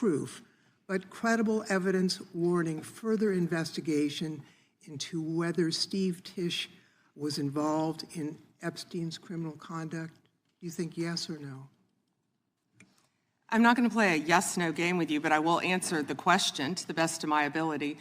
proof, but credible evidence warning further investigation into whether Steve Tisch was involved in Epstein's criminal conduct? Do you think yes or no? I'm not going to play a yes-no game with you, but I will answer the question to the best of my ability.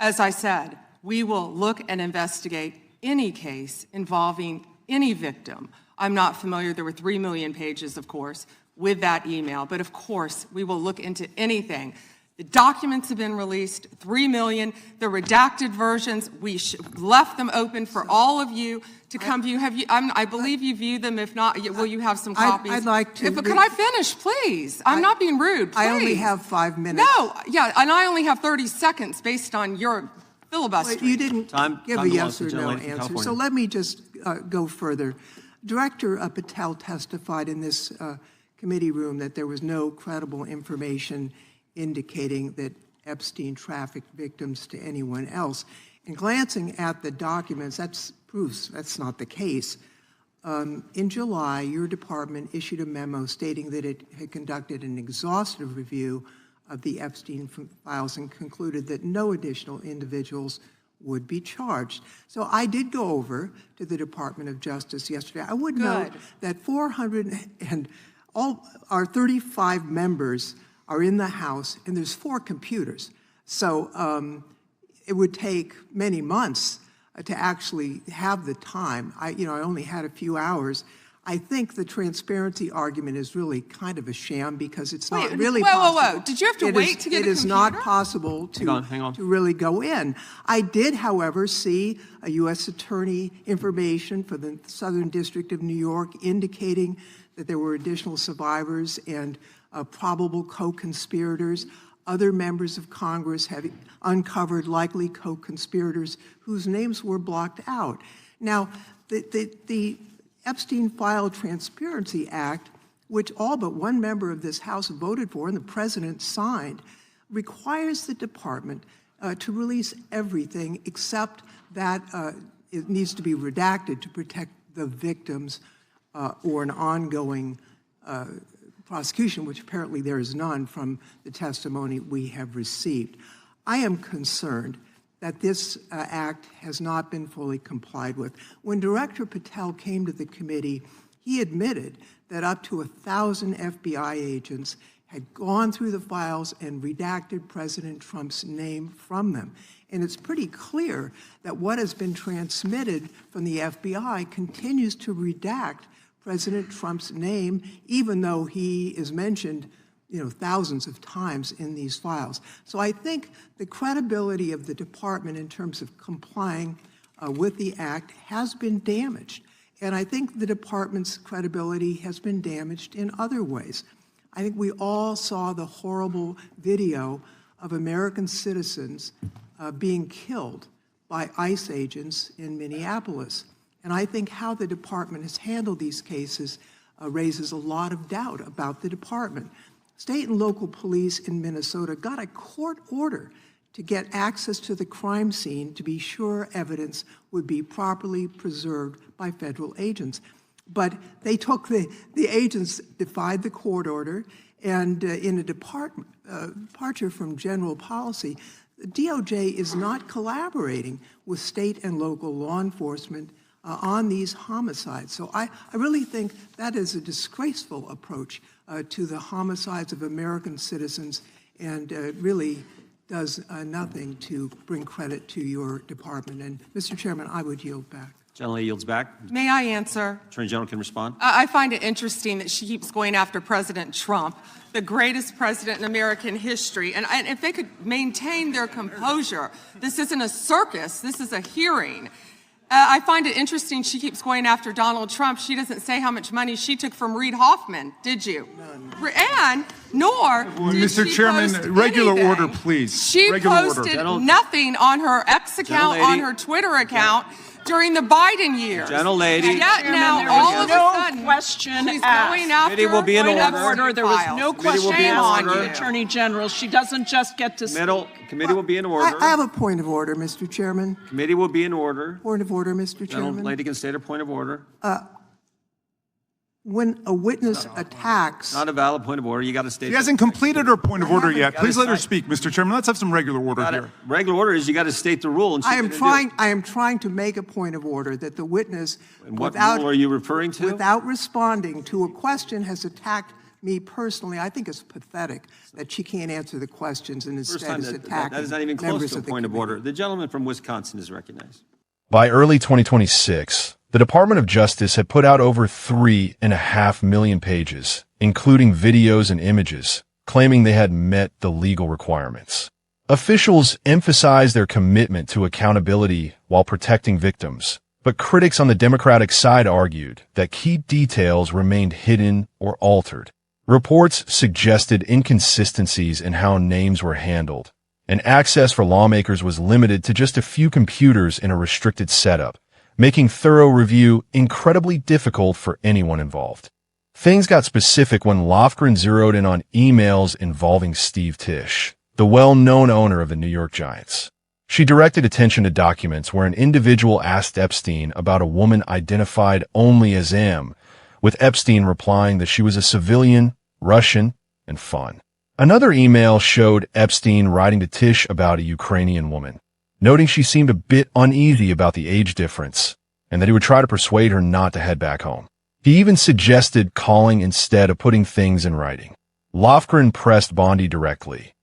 As I said, we will look and investigate any case involving any victim. I'm not familiar, there were 3 million pages, of course, with that email, but of course, we will look into anything. The documents have been released, 3 million, the redacted versions, we left them open for all of you to come view. Have you? I believe you viewed them. If not, will you have some copies? I'd like to. Can I finish, please? I'm not being rude, please. I only have 5 minutes. No, yeah, and I only have 30 seconds based on your filibuster. You didn't give a yes or no answer, so let me just go further. Director Patel testified in this committee room that there was no credible information indicating that Epstein trafficked victims to anyone else. And glancing at the documents, that proves that's not the case. In July, your department issued a memo stating that it had conducted an exhaustive review of the Epstein files and concluded that no additional individuals would be charged. So I did go over to the Department of Justice yesterday. I would note that 400 and all our 35 members are in the House, and there's 4 computers. So it would take many months to actually have the time. I only had a few hours. I think the transparency argument is really kind of a sham because it's not really possible. Whoa. Did you have to wait to get a computer? It is not possible to really go in. I did, however, see a U.S. Attorney information for the Southern District of New York indicating that there were additional survivors and probable co-conspirators. Other members of Congress have uncovered likely co-conspirators whose names were blocked out. Now, the Epstein File Transparency Act, which all but one member of this House voted for and the president signed, requires the department to release everything except that it needs to be redacted to protect the victims or an ongoing prosecution, which apparently there is none from the testimony we have received. I am concerned that this act has not been fully complied with. When Director Patel came to the committee, he admitted that up to 1,000 FBI agents had gone through the files and redacted President Trump's name from them. And it's pretty clear that what has been transmitted from the FBI continues to redact President Trump's name, even though he is mentioned thousands of times in these files. So I think the credibility of the department in terms of complying with the act has been damaged. And I think the department's credibility has been damaged in other ways. I think we all saw the horrible video of American citizens being killed by ICE agents in Minneapolis. And I think how the department has handled these cases raises a lot of doubt about the department. State and local police in Minnesota got a court order to get access to the crime scene to be sure evidence would be properly preserved by federal agents. But they took the agents defied the court order, and in a departure from general policy, the DOJ is not collaborating with state and local law enforcement on these homicides. So I really think that is a disgraceful approach to the homicides of American citizens, and really does nothing to bring credit to your department. And Mr. Chairman, I would yield back. Gentleman yields back. May I answer? Attorney General can respond. I find it interesting that she keeps going after President Trump, the greatest president in American history. And if they could maintain their composure, this isn't a circus, this is a hearing. I find it interesting she keeps going after Donald Trump. She doesn't say how much money she took from Reid Hoffman, did you? None. And nor did Mr. she Chairman, post regular anything. order, please. She regular posted order. nothing on her X account, on her Twitter account, during the Biden years. Gentle lady. And yet now, all of a sudden, question she's asked. going after Committee will be in order. There was no question on asked you. the Attorney General. She doesn't just get to Committee will be in order. I have a point of order, Mr. Chairman. Committee will be in order. Point of order, Mr. Chairman. Lady can state her point of order. when a witness attacks, Not a valid point of order. You got to state. She hasn't completed her point of order yet. Please let her speak, Mr. Chairman. Let's have some regular order here. Regular order is you got to state the rule. And I am trying to make a point of order that the witness, And what rule are you referring to? without responding to a question, has attacked me personally. I think it's pathetic that she can't answer the questions and First instead time is that attacking is not even close members to a of the point of committee. order. The gentleman from Wisconsin is recognized. By early 2026, the Department of Justice had put out over 3.5 million pages, including videos and images, claiming they had met the legal requirements. Officials emphasized their commitment to accountability while protecting victims, but critics on the Democratic side argued that key details remained hidden or altered. Reports suggested inconsistencies in how names were handled, and access for lawmakers was limited to just a few computers in a restricted setup, making thorough review incredibly difficult for anyone involved. Things got specific when Lofgren zeroed in on emails involving Steve Tisch, the well-known owner of the New York Giants. She directed attention to documents where an individual asked Epstein about a woman identified only as M, with Epstein replying that she was a civilian, Russian, and fun. Another email showed Epstein writing to Tisch about a Ukrainian woman, noting she seemed a bit uneasy about the age difference and that he would try to persuade her not to head back home. He even suggested calling instead of putting things in writing. Lofgren pressed Bondi directly,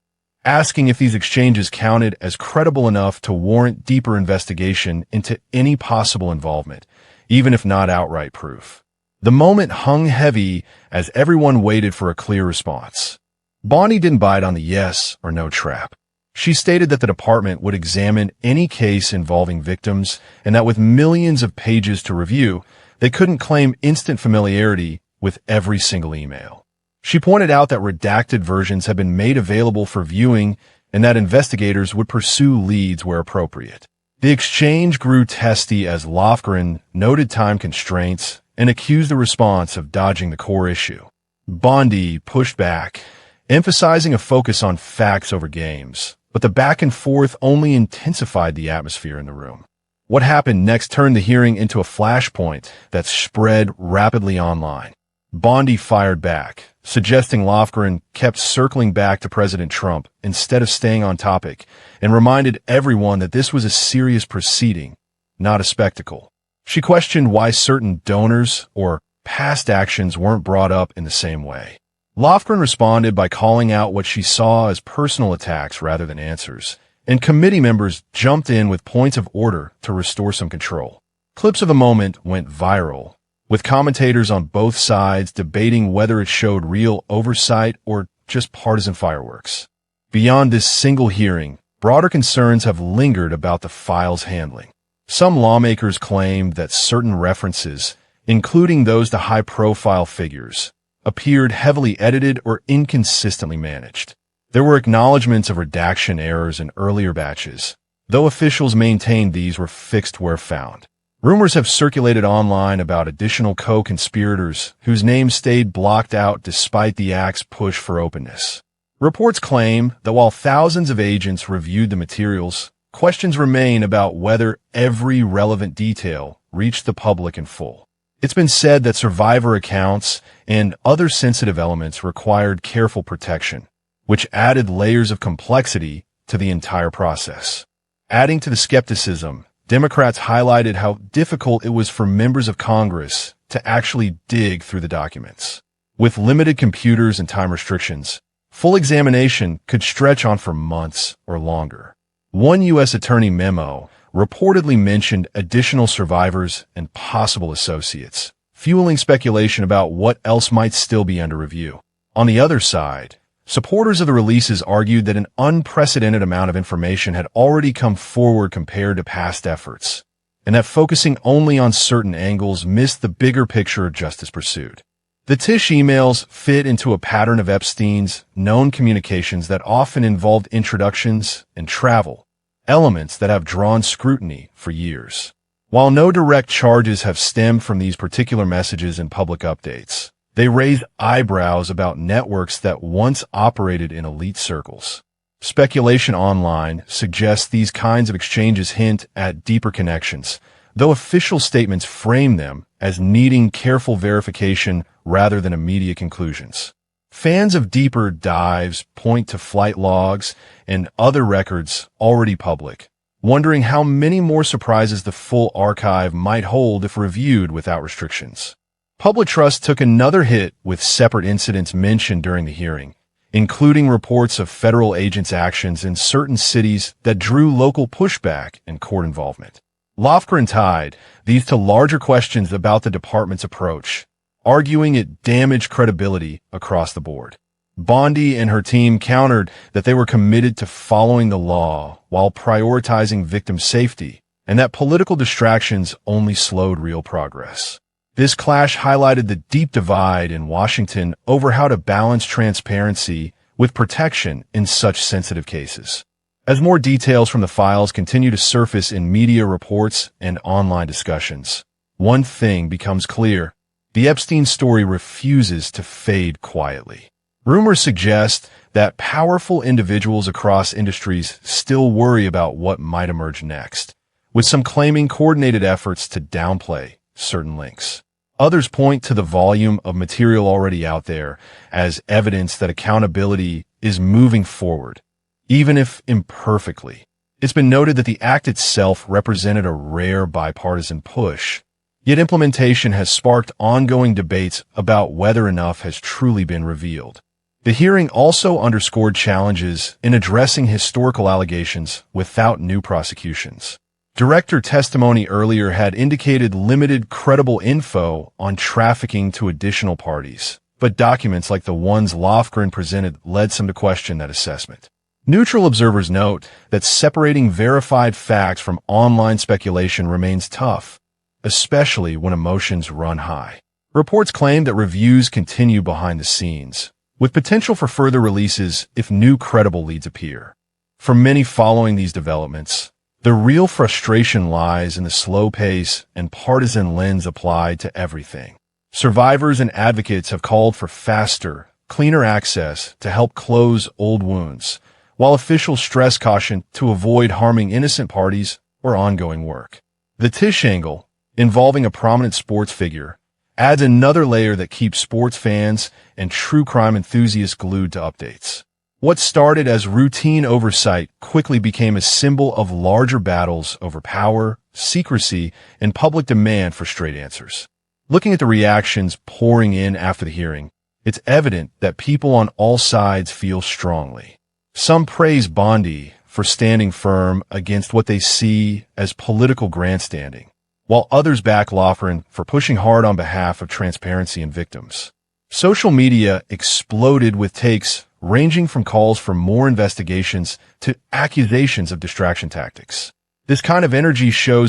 asking if these exchanges counted as credible enough to warrant deeper investigation into any possible involvement, even if not outright proof. The moment hung heavy as everyone waited for a clear response. Bondi didn't bite on the yes or no trap. She stated that the department would examine any case involving victims and that with millions of pages to review, they couldn't claim instant familiarity with every single email. She pointed out that redacted versions had been made available for viewing and that investigators would pursue leads where appropriate. The exchange grew testy as Lofgren noted time constraints and accused the response of dodging the core issue. Bondi pushed back, emphasizing a focus on facts over games, but the back and forth only intensified the atmosphere in the room. What happened next turned the hearing into a flashpoint that spread rapidly online. Bondi fired back, suggesting Lofgren kept circling back to President Trump instead of staying on topic, and reminded everyone that this was a serious proceeding, not a spectacle. She questioned why certain donors or past actions weren't brought up in the same way. Lofgren responded by calling out what she saw as personal attacks rather than answers, and committee members jumped in with points of order to restore some control. Clips of the moment went viral, with commentators on both sides debating whether it showed real oversight or just partisan fireworks. Beyond this single hearing, broader concerns have lingered about the file's handling. Some lawmakers claimed that certain references, including those to high-profile figures, appeared heavily edited or inconsistently managed. There were acknowledgments of redaction errors in earlier batches, though officials maintained these were fixed where found. Rumors have circulated online about additional co-conspirators whose names stayed blocked out despite the act's push for openness. Reports claim that while thousands of agents reviewed the materials, questions remain about whether every relevant detail reached the public in full. It's been said that survivor accounts and other sensitive elements required careful protection, which added layers of complexity to the entire process. Adding to the skepticism, Democrats highlighted how difficult it was for members of Congress to actually dig through the documents. With limited computers and time restrictions, full examination could stretch on for months or longer. One U.S. attorney memo reportedly mentioned additional survivors and possible associates, fueling speculation about what else might still be under review. On the other side, supporters of the releases argued that an unprecedented amount of information had already come forward compared to past efforts, and that focusing only on certain angles missed the bigger picture of justice pursued. The Tisch emails fit into a pattern of Epstein's known communications that often involved introductions and travel, elements that have drawn scrutiny for years. While no direct charges have stemmed from these particular messages and public updates, they raise eyebrows about networks that once operated in elite circles. Speculation online suggests these kinds of exchanges hint at deeper connections, though official statements frame them as needing careful verification rather than immediate conclusions. Fans of deeper dives point to flight logs and other records already public, wondering how many more surprises the full archive might hold if reviewed without restrictions. Public trust took another hit with separate incidents mentioned during the hearing, including reports of federal agents' actions in certain cities that drew local pushback and court involvement. Lofgren tied these to larger questions about the department's approach, arguing it damaged credibility across the board. Bondi and her team countered that they were committed to following the law while prioritizing victim safety, and that political distractions only slowed real progress. This clash highlighted the deep divide in Washington over how to balance transparency with protection in such sensitive cases. As more details from the files continue to surface in media reports and online discussions, one thing becomes clear: the Epstein story refuses to fade quietly. Rumors suggest that powerful individuals across industries still worry about what might emerge next, with some claiming coordinated efforts to downplay certain links. Others point to the volume of material already out there as evidence that accountability is moving forward, even if imperfectly. It's been noted that the act itself represented a rare bipartisan push, yet implementation has sparked ongoing debates about whether enough has truly been revealed. The hearing also underscored challenges in addressing historical allegations without new prosecutions. Director testimony earlier had indicated limited credible info on trafficking to additional parties, but documents like the ones Lofgren presented led some to question that assessment. Neutral observers note that separating verified facts from online speculation remains tough, especially when emotions run high. Reports claim that reviews continue behind the scenes, with potential for further releases if new credible leads appear. For many following these developments, the real frustration lies in the slow pace and partisan lens applied to everything. Survivors and advocates have called for faster, cleaner access to help close old wounds, while officials stress caution to avoid harming innocent parties or ongoing work. The Tisch angle, involving a prominent sports figure, adds another layer that keeps sports fans and true crime enthusiasts glued to updates. What started as routine oversight quickly became a symbol of larger battles over power, secrecy, and public demand for straight answers. Looking at the reactions pouring in after the hearing, it's evident that people on all sides feel strongly. Some praise Bondi for standing firm against what they see as political grandstanding, while others back Lofgren for pushing hard on behalf of transparency and victims. Social media exploded with takes ranging from calls for more investigations to accusations of distraction tactics. This kind of energy shows